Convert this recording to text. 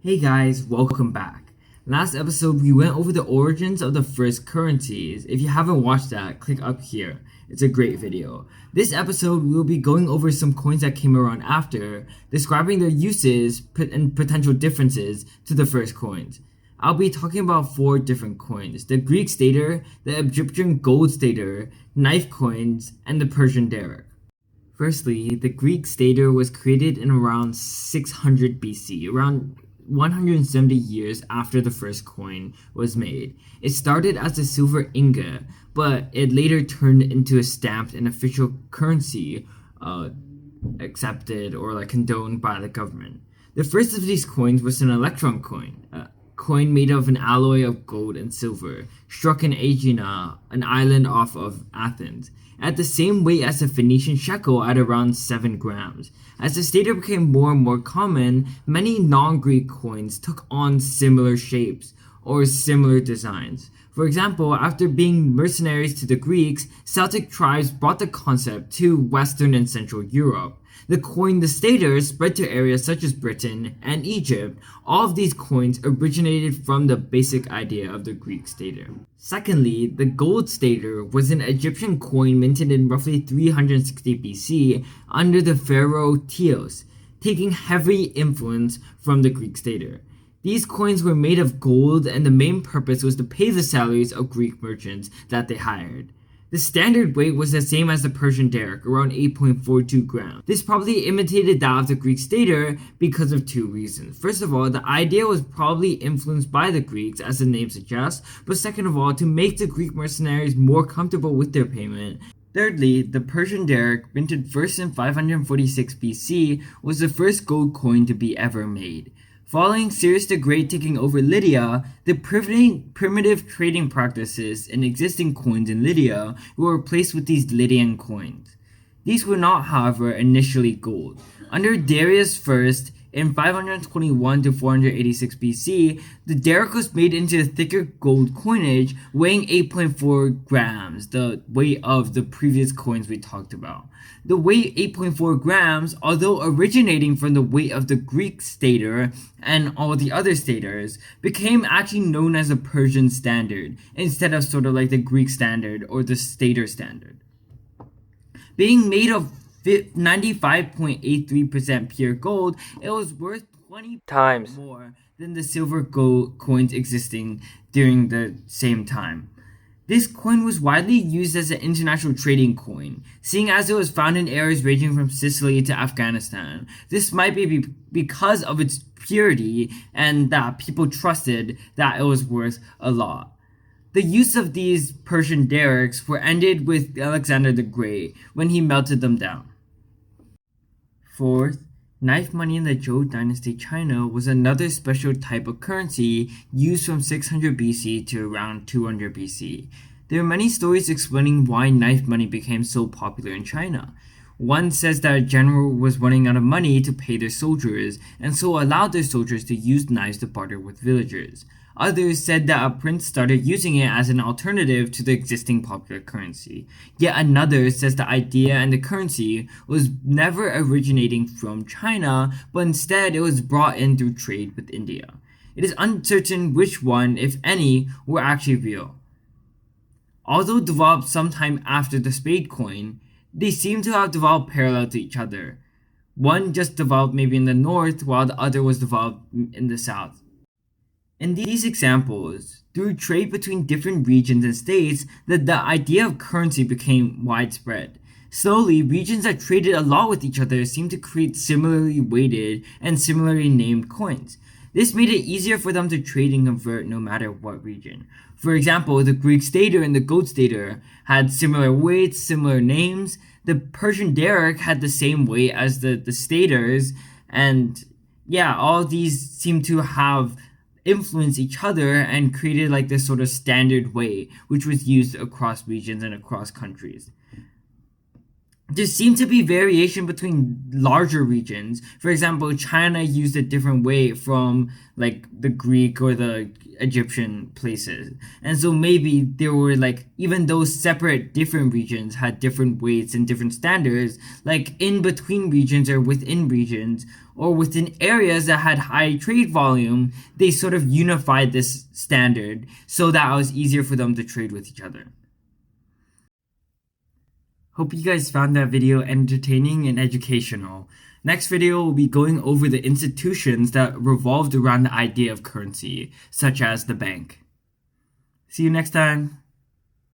Hey guys, welcome back. Last episode we went over the origins of the first currencies. If you haven't watched that, click up here. It's a great video. This episode we'll be going over some coins that came around after, describing their uses and potential differences to the first coins. I'll be talking about 4 different coins: the Greek stater, the Egyptian gold stater, knife coins, and the Persian derrick. Firstly, the Greek stater was created in around 600 BC, around 170 years after the first coin was made. It started as a silver ingot, but it later turned into a stamped and official currency accepted or condoned by the government. The first of these coins was an electron coin, a coin made of an alloy of gold and silver, struck in Aegina, an island off of Athens, at the same weight as the Phoenician shekel at around 7 grams. As the stater became more and more common, many non-Greek coins took on similar shapes or similar designs. For example, after being mercenaries to the Greeks, Celtic tribes brought the concept to Western and Central Europe. The coin, the stater, spread to areas such as Britain and Egypt. All of these coins originated from the basic idea of the Greek stater. Secondly, the gold stater was an Egyptian coin minted in roughly 360 BC under the pharaoh Teos, taking heavy influence from the Greek stater. These coins were made of gold, and the main purpose was to pay the salaries of Greek merchants that they hired. The standard weight was the same as the Persian derrick, around 8.42 grams. This probably imitated that of the Greek stater because of 2 reasons. First of all, the idea was probably influenced by the Greeks, as the name suggests, but second of all, to make the Greek mercenaries more comfortable with their payment. Thirdly, the Persian derrick, minted first in 546 BC, was the first gold coin to be ever made. Following Cyrus the Great taking over Lydia, the primitive trading practices and existing coins in Lydia were replaced with these Lydian coins. These were not, however, initially gold. Under Darius I, in 521 to 486 BC, the derrick was made into a thicker gold coinage weighing 8.4 grams, the weight of the previous coins we talked about. The weight 8.4 grams, although originating from the weight of the Greek stater and all the other staters, became actually known as the Persian standard instead of sort of like the Greek standard or the stater standard. Being made of 95.83% pure gold, it was worth 20 times more than the silver gold coins existing during the same time. This coin was widely used as an international trading coin, seeing as it was found in areas ranging from Sicily to Afghanistan. This might be because of its purity and that people trusted that it was worth a lot. The use of these Persian derricks were ended with Alexander the Great when he melted them down. Fourth, knife money in the Zhou dynasty China was another special type of currency used from 600 BC to around 200 BC. There are many stories explaining why knife money became so popular in China. One says that a general was running out of money to pay their soldiers, and so allowed their soldiers to use knives to barter with villagers. Others said that a prince started using it as an alternative to the existing popular currency. Yet another says the idea and the currency was never originating from China, but instead it was brought in through trade with India. It is uncertain which one, if any, were actually real. Although developed sometime after the spade coin, they seem to have developed parallel to each other. One just developed maybe in the north, while the other was developed in the south. In these examples, through trade between different regions and states, the idea of currency became widespread. Slowly, regions that traded a lot with each other seemed to create similarly weighted and similarly named coins. This made it easier for them to trade and convert no matter what region. For example, the Greek stater and the gold stater had similar weights, similar names. The Persian derrick had the same weight as the staters, and all these seem to have influenced each other and created like this sort of standard way which was used across regions and across countries. there seemed to be variation between larger regions. For example, China used a different way from like the Greek or the Egyptian places. And so maybe there were like, even those separate different regions had different weights and different standards, like in between regions or within regions or within areas that had high trade volume, they sort of unified this standard so that it was easier for them to trade with each other. Hope you guys found that video entertaining and educational. Next video will be going over the institutions that revolved around the idea of currency, such as the bank. See you next time.